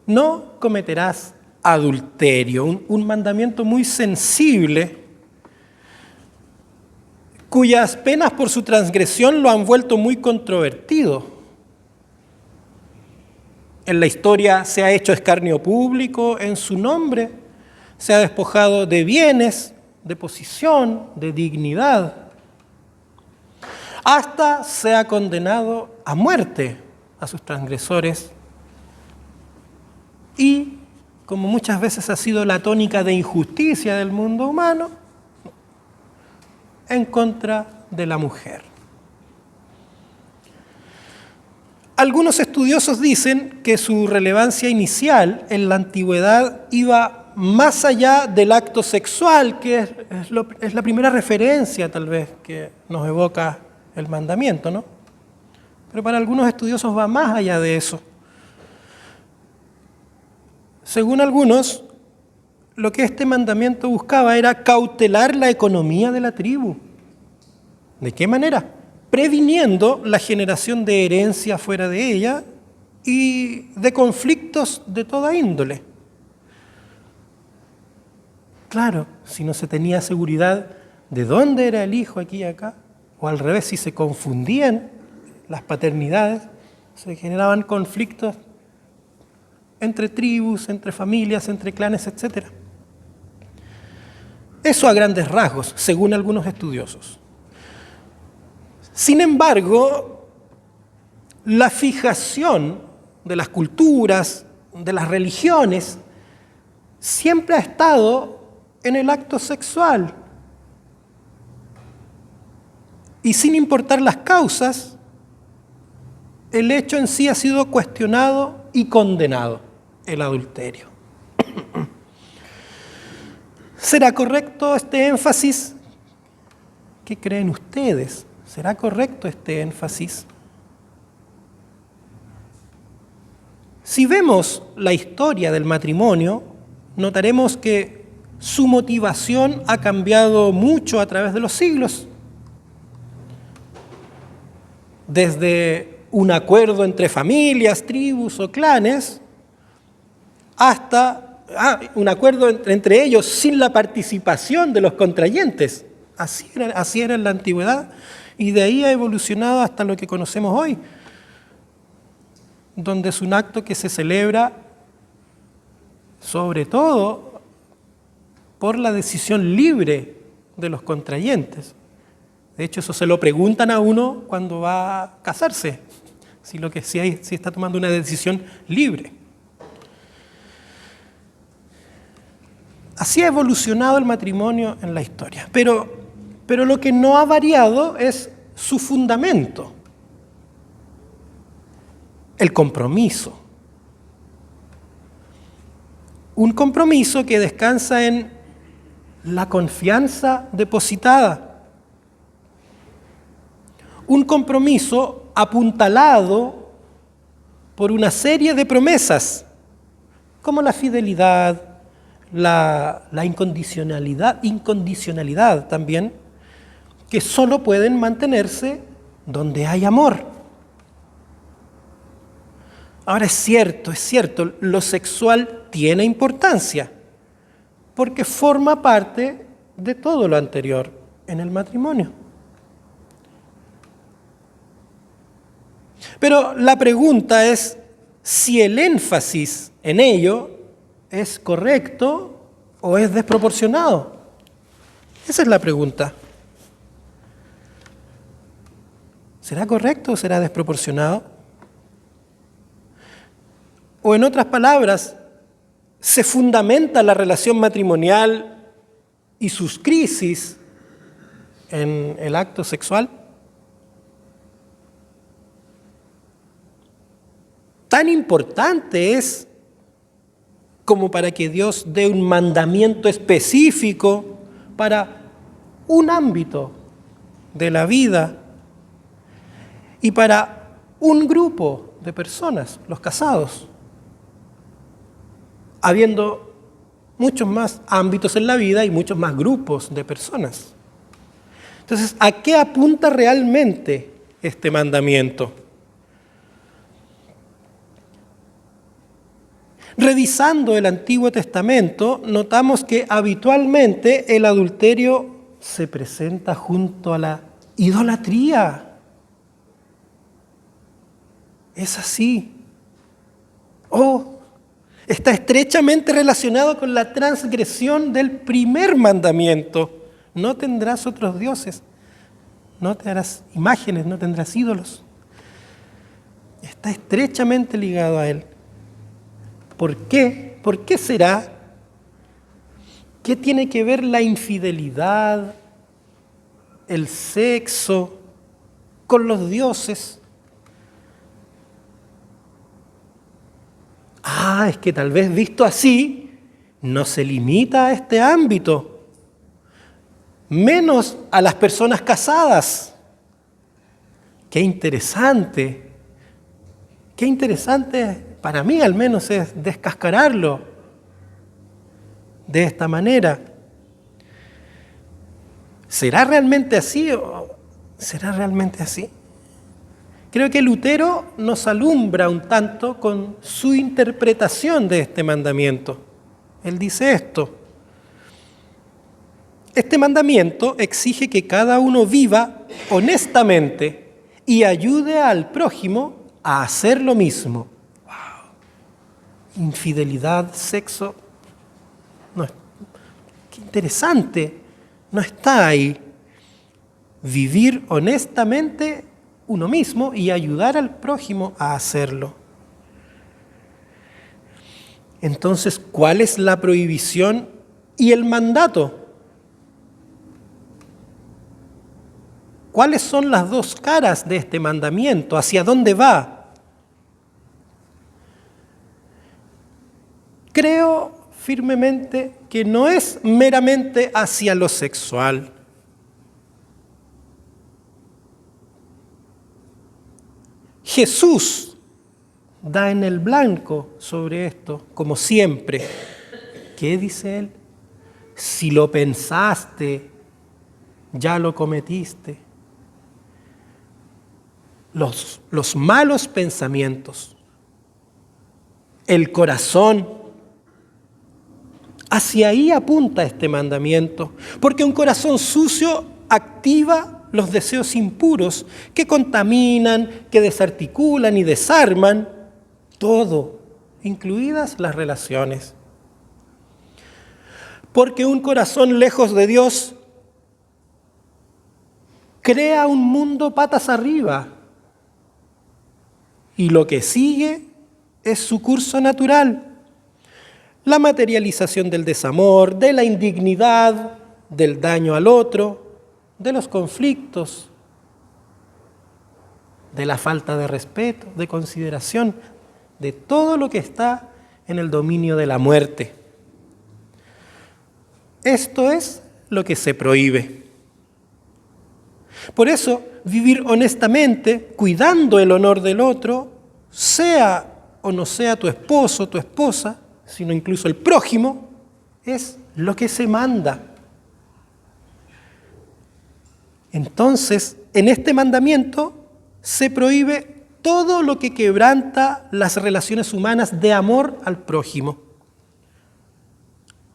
no cometerás adulterio, un mandamiento muy sensible, cuyas penas por su transgresión lo han vuelto muy controvertido. En la historia se ha hecho escarnio público en su nombre, se ha despojado de bienes, de posición, de dignidad, hasta se ha condenado a muerte a sus transgresores. Y, como muchas veces ha sido la tónica de injusticia del mundo humano, en contra de la mujer. Algunos estudiosos dicen que su relevancia inicial en la antigüedad iba más allá del acto sexual, que es la primera referencia tal vez que nos evoca el mandamiento, ¿no? Pero para algunos estudiosos va más allá de eso. Según algunos, lo que este mandamiento buscaba era cautelar la economía de la tribu. ¿De qué manera? Previniendo la generación de herencia fuera de ella y de conflictos de toda índole. Claro, si no se tenía seguridad de dónde era el hijo aquí y acá, o al revés, si se confundían las paternidades, se generaban conflictos entre tribus, entre familias, entre clanes, etc. Eso a grandes rasgos, según algunos estudiosos. Sin embargo, la fijación de las culturas, de las religiones, siempre ha estado en el acto sexual. Y sin importar las causas, el hecho en sí ha sido cuestionado y condenado, el adulterio. ¿Será correcto este énfasis? ¿Qué creen ustedes? ¿Será correcto este énfasis? Si vemos la historia del matrimonio, notaremos que su motivación ha cambiado mucho a través de los siglos. Desde un acuerdo entre familias, tribus o clanes, hasta un acuerdo entre ellos sin la participación de los contrayentes. Así era en la antigüedad, y de ahí ha evolucionado hasta lo que conocemos hoy, donde es un acto que se celebra sobre todo por la decisión libre de los contrayentes. De hecho, eso se lo preguntan a uno cuando va a casarse, si está tomando una decisión libre. Así ha evolucionado el matrimonio en la historia, pero lo que no ha variado es su fundamento, el compromiso. Un compromiso que descansa en la confianza depositada. Un compromiso apuntalado por una serie de promesas, como la fidelidad, la incondicionalidad también, que solo pueden mantenerse donde hay amor. Ahora es cierto, lo sexual tiene importancia, porque forma parte de todo lo anterior en el matrimonio. Pero la pregunta es si el énfasis en ello es correcto o es desproporcionado. Esa es la pregunta. ¿Será correcto o será desproporcionado? O en otras palabras, ¿se fundamenta la relación matrimonial y sus crisis en el acto sexual? Tan importante es como para que Dios dé un mandamiento específico para un ámbito de la vida y para un grupo de personas, los casados, habiendo muchos más ámbitos en la vida y muchos más grupos de personas. Entonces, ¿a qué apunta realmente este mandamiento? Revisando el Antiguo Testamento, notamos que habitualmente el adulterio se presenta junto a la idolatría. Es así. Está estrechamente relacionado con la transgresión del primer mandamiento. No tendrás otros dioses, no te harás imágenes, no tendrás ídolos. Está estrechamente ligado a él. ¿Por qué? ¿Por qué será? ¿Qué tiene que ver la infidelidad, el sexo, con los dioses? Es que tal vez visto así, no se limita a este ámbito, menos a las personas casadas. Qué interesante para mí al menos es descascararlo de esta manera. ¿Será realmente así o será realmente así? Creo que Lutero nos alumbra un tanto con su interpretación de este mandamiento. Él dice esto: este mandamiento exige que cada uno viva honestamente y ayude al prójimo a hacer lo mismo. ¡Wow! Infidelidad, sexo, qué interesante, no está ahí. Vivir honestamente uno mismo y ayudar al prójimo a hacerlo. Entonces, ¿cuál es la prohibición y el mandato? ¿Cuáles son las dos caras de este mandamiento? ¿Hacia dónde va? Creo firmemente que no es meramente hacia lo sexual. Jesús da en el blanco sobre esto, como siempre. ¿Qué dice él? Si lo pensaste, ya lo cometiste. Los malos pensamientos, el corazón, hacia ahí apunta este mandamiento, porque un corazón sucio activa los deseos impuros que contaminan, que desarticulan y desarman todo, incluidas las relaciones. Porque un corazón lejos de Dios crea un mundo patas arriba y lo que sigue es su curso natural. La materialización del desamor, de la indignidad, del daño al otro, de los conflictos, de la falta de respeto, de consideración, de todo lo que está en el dominio de la muerte. Esto es lo que se prohíbe. Por eso, vivir honestamente, cuidando el honor del otro, sea o no sea tu esposo, tu esposa, sino incluso el prójimo, es lo que se manda. Entonces, en este mandamiento se prohíbe todo lo que quebranta las relaciones humanas de amor al prójimo,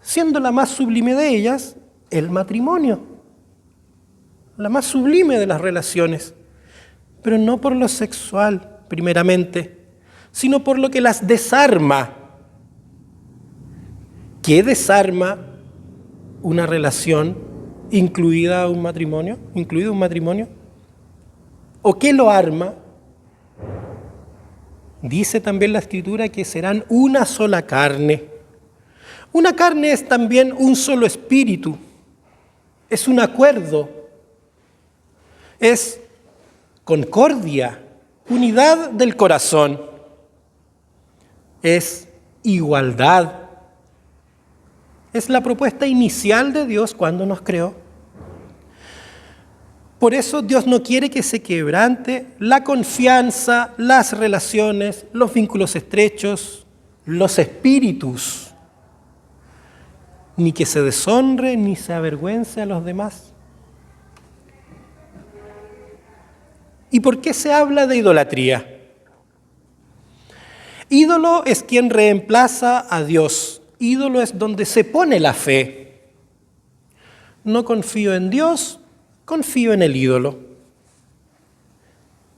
siendo la más sublime de ellas el matrimonio, la más sublime de las relaciones, pero no por lo sexual primeramente, sino por lo que las desarma. ¿Qué desarma una relación incluido un matrimonio? ¿O qué lo arma? Dice también la Escritura que serán una sola carne. Una carne es también un solo espíritu, es un acuerdo, es concordia, unidad del corazón, es igualdad. Es la propuesta inicial de Dios cuando nos creó. Por eso Dios no quiere que se quebrante la confianza, las relaciones, los vínculos estrechos, los espíritus, ni que se deshonre ni se avergüence a los demás. ¿Y por qué se habla de idolatría? Ídolo es quien reemplaza a Dios. Ídolo es donde se pone la fe. No confío en Dios, confío en el ídolo.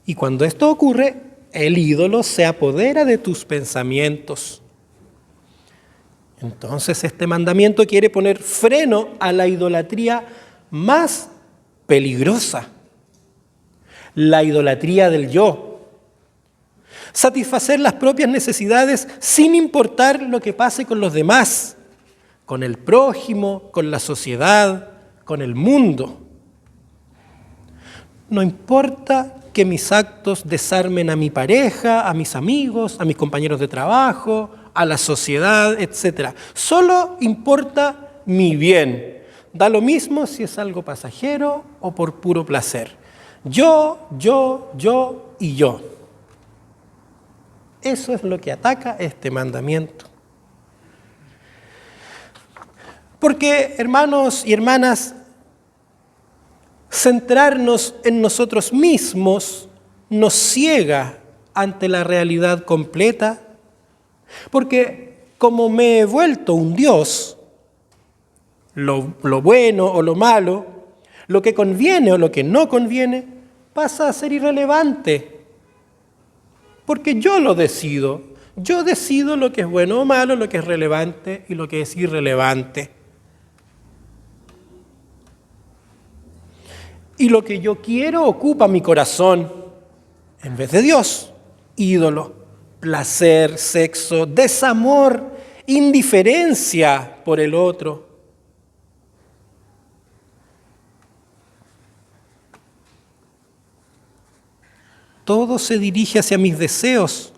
Y cuando esto ocurre, el ídolo se apodera de tus pensamientos. Entonces este mandamiento quiere poner freno a la idolatría más peligrosa, la idolatría del yo. Satisfacer las propias necesidades sin importar lo que pase con los demás, con el prójimo, con la sociedad, con el mundo. No importa que mis actos desarmen a mi pareja, a mis amigos, a mis compañeros de trabajo, a la sociedad, etc. Solo importa mi bien. Da lo mismo si es algo pasajero o por puro placer. Yo y yo. Eso es lo que ataca este mandamiento. Porque, hermanos y hermanas, centrarnos en nosotros mismos nos ciega ante la realidad completa, porque como me he vuelto un Dios, lo bueno o lo malo, lo que conviene o lo que no conviene, pasa a ser irrelevante. Porque yo lo decido. Yo decido lo que es bueno o malo, lo que es relevante y lo que es irrelevante. Y lo que yo quiero ocupa mi corazón en vez de Dios. Ídolo, placer, sexo, desamor, indiferencia por el otro. Todo se dirige hacia mis deseos.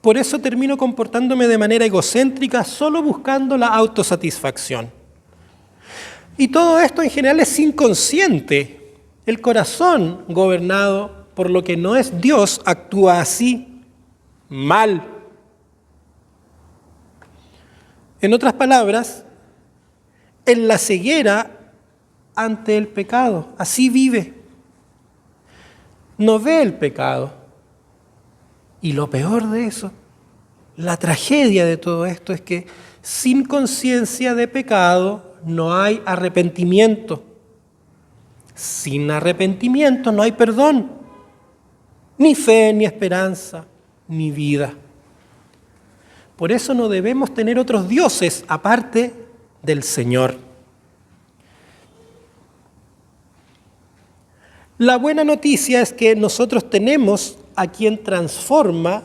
Por eso termino comportándome de manera egocéntrica, solo buscando la autosatisfacción. Y todo esto en general es inconsciente. El corazón, gobernado por lo que no es Dios, actúa así, mal. En otras palabras, en la ceguera ante el pecado, así vive. No ve el pecado. Y lo peor de eso, la tragedia de todo esto es que sin conciencia de pecado no hay arrepentimiento. Sin arrepentimiento no hay perdón, ni fe, ni esperanza, ni vida. Por eso no debemos tener otros dioses aparte del Señor. La buena noticia es que nosotros tenemos a quien transforma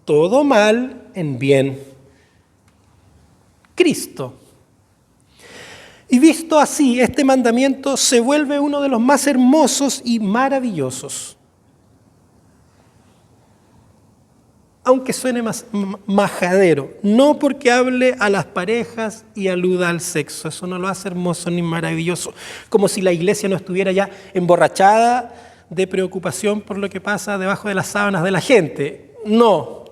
todo mal en bien. Cristo. Y visto así, este mandamiento se vuelve uno de los más hermosos y maravillosos. Aunque suene más majadero, no porque hable a las parejas y aluda al sexo, eso no lo hace hermoso ni maravilloso, como si la iglesia no estuviera ya emborrachada de preocupación por lo que pasa debajo de las sábanas de la gente. No.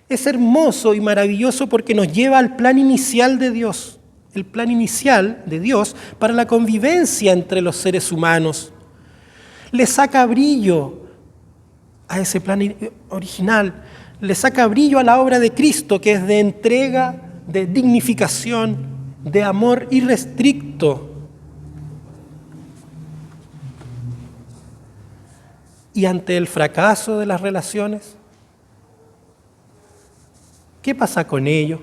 Es hermoso y maravilloso porque nos lleva al plan inicial de Dios, el plan inicial de Dios para la convivencia entre los seres humanos. Le saca brillo a ese plan original, le saca brillo a la obra de Cristo, que es de entrega, de dignificación, de amor irrestricto. Y ante el fracaso de las relaciones, ¿qué pasa con ello?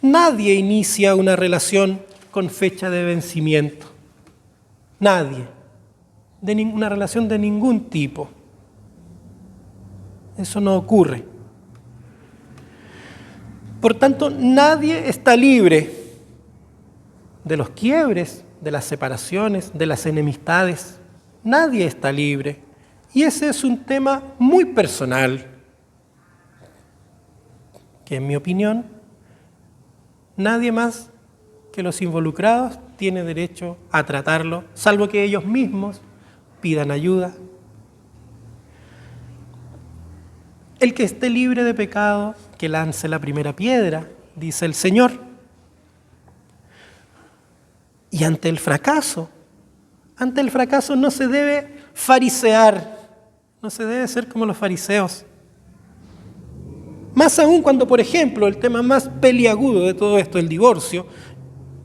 Nadie inicia una relación con fecha de vencimiento. Nadie. Una relación de ningún tipo. Eso no ocurre. Por tanto, nadie está libre de los quiebres, de las separaciones, de las enemistades. Nadie está libre. Y ese es un tema muy personal, que en mi opinión, nadie más que los involucrados tiene derecho a tratarlo, salvo que ellos mismos pidan ayuda. El que esté libre de pecado, que lance la primera piedra, dice el Señor. Y ante el fracaso, Ante el fracaso no se debe farisear, no se debe ser como los fariseos. Más aún cuando, por ejemplo, el tema más peliagudo de todo esto, el divorcio,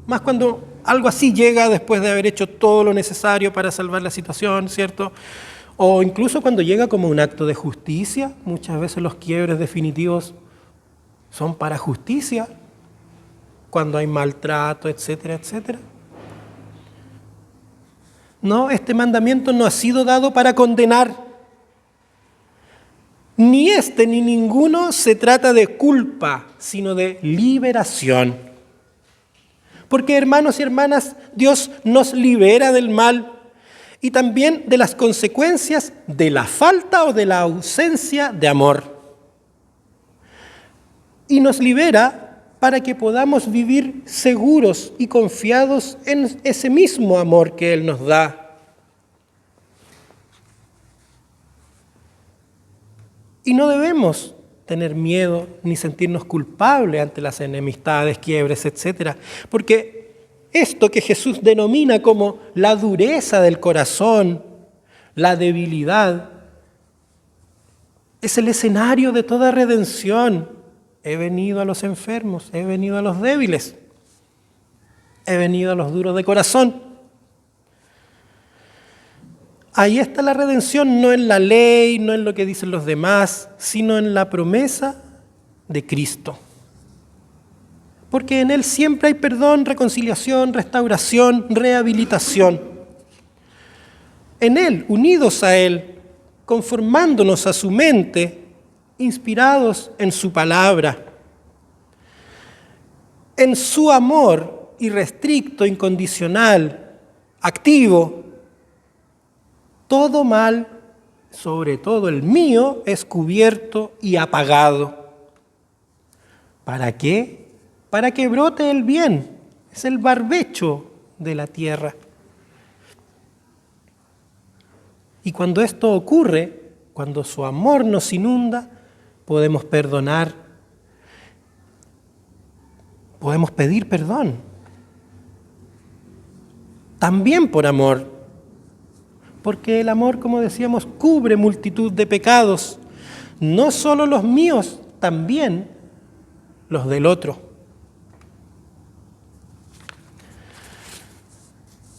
más cuando algo así llega después de haber hecho todo lo necesario para salvar la situación, ¿cierto? O incluso cuando llega como un acto de justicia, muchas veces los quiebres definitivos son para justicia, cuando hay maltrato, etcétera, etcétera. No, este mandamiento no ha sido dado para condenar. Ni este ni ninguno se trata de culpa, sino de liberación. Porque, hermanos y hermanas, Dios nos libera del mal y también de las consecuencias de la falta o de la ausencia de amor. Y nos libera para que podamos vivir seguros y confiados en ese mismo amor que Él nos da. Y no debemos tener miedo ni sentirnos culpables ante las enemistades, quiebres, etc. Porque esto que Jesús denomina como la dureza del corazón, la debilidad, es el escenario de toda redención. He venido a los enfermos, he venido a los débiles, he venido a los duros de corazón. Ahí está la redención, no en la ley, no en lo que dicen los demás, sino en la promesa de Cristo. Porque en Él siempre hay perdón, reconciliación, restauración, rehabilitación. En Él, unidos a Él, conformándonos a su mente, inspirados en su palabra, en su amor irrestricto, incondicional, activo. Todo mal, sobre todo el mío, es cubierto y apagado. ¿Para qué? Para que brote el bien. Es el barbecho de la tierra. Y cuando esto ocurre, cuando su amor nos inunda, podemos perdonar, podemos pedir perdón. También por amor. Porque el amor, como decíamos, cubre multitud de pecados, no solo los míos, también los del otro.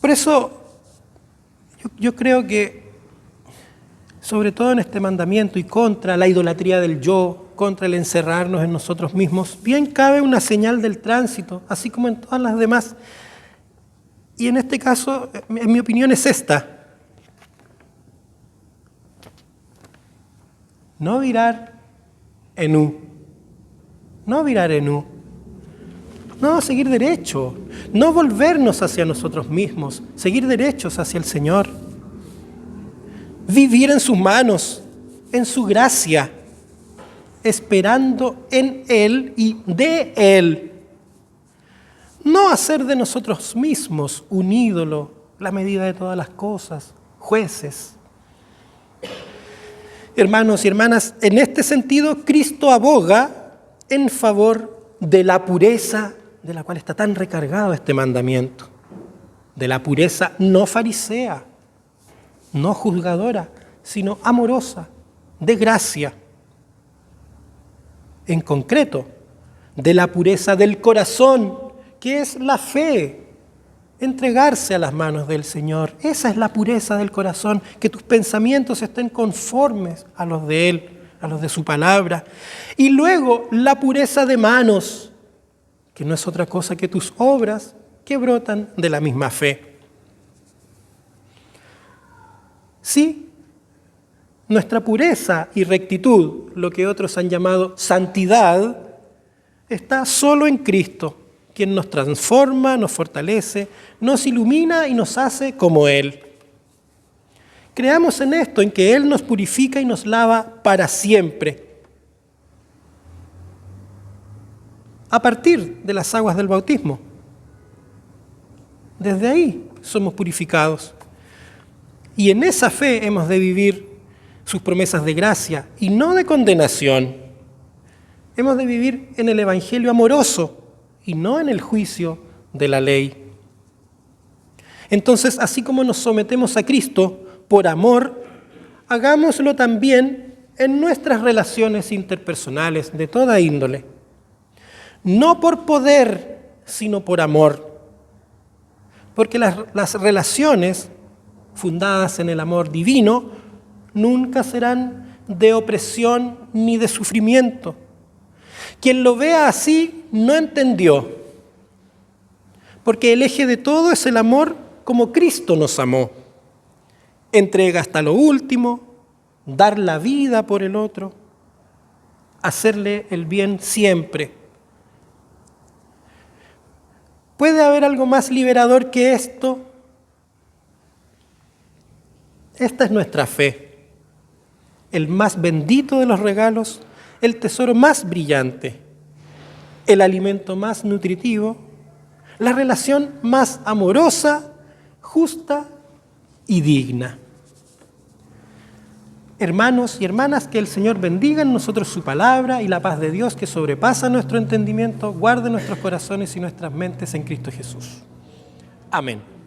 Por eso, yo creo que, sobre todo en este mandamiento y contra la idolatría del yo, contra el encerrarnos en nosotros mismos, bien cabe una señal del tránsito, así como en todas las demás. Y en este caso, en mi opinión, es esta. No virar en U. No virar en U. No, seguir derecho. No volvernos hacia nosotros mismos. Seguir derechos hacia el Señor. Vivir en sus manos, en su gracia, esperando en Él y de Él. No hacer de nosotros mismos un ídolo, la medida de todas las cosas, jueces. Hermanos y hermanas, en este sentido, Cristo aboga en favor de la pureza de la cual está tan recargado este mandamiento, de la pureza no farisea, no juzgadora, sino amorosa, de gracia. En concreto, de la pureza del corazón, que es la fe, entregarse a las manos del Señor. Esa es la pureza del corazón, que tus pensamientos estén conformes a los de Él, a los de su palabra. Y luego la pureza de manos, que no es otra cosa que tus obras que brotan de la misma fe. Sí, nuestra pureza y rectitud, lo que otros han llamado santidad, está solo en Cristo, quien nos transforma, nos fortalece, nos ilumina y nos hace como Él. Creamos en esto, en que Él nos purifica y nos lava para siempre. A partir de las aguas del bautismo. Desde ahí somos purificados. Y en esa fe hemos de vivir sus promesas de gracia y no de condenación. Hemos de vivir en el evangelio amoroso y no en el juicio de la ley. Entonces, así como nos sometemos a Cristo por amor, hagámoslo también en nuestras relaciones interpersonales de toda índole. No por poder, sino por amor. Porque las relaciones fundadas en el amor divino nunca serán de opresión ni de sufrimiento. Quien lo vea así no entendió, porque el eje de todo es el amor como Cristo nos amó. Entrega hasta lo último, dar la vida por el otro, hacerle el bien siempre. ¿Puede haber algo más liberador que esto? Esta es nuestra fe, el más bendito de los regalos, el tesoro más brillante, el alimento más nutritivo, la relación más amorosa, justa y digna. Hermanos y hermanas, que el Señor bendiga en nosotros su palabra y la paz de Dios que sobrepasa nuestro entendimiento, guarde nuestros corazones y nuestras mentes en Cristo Jesús. Amén.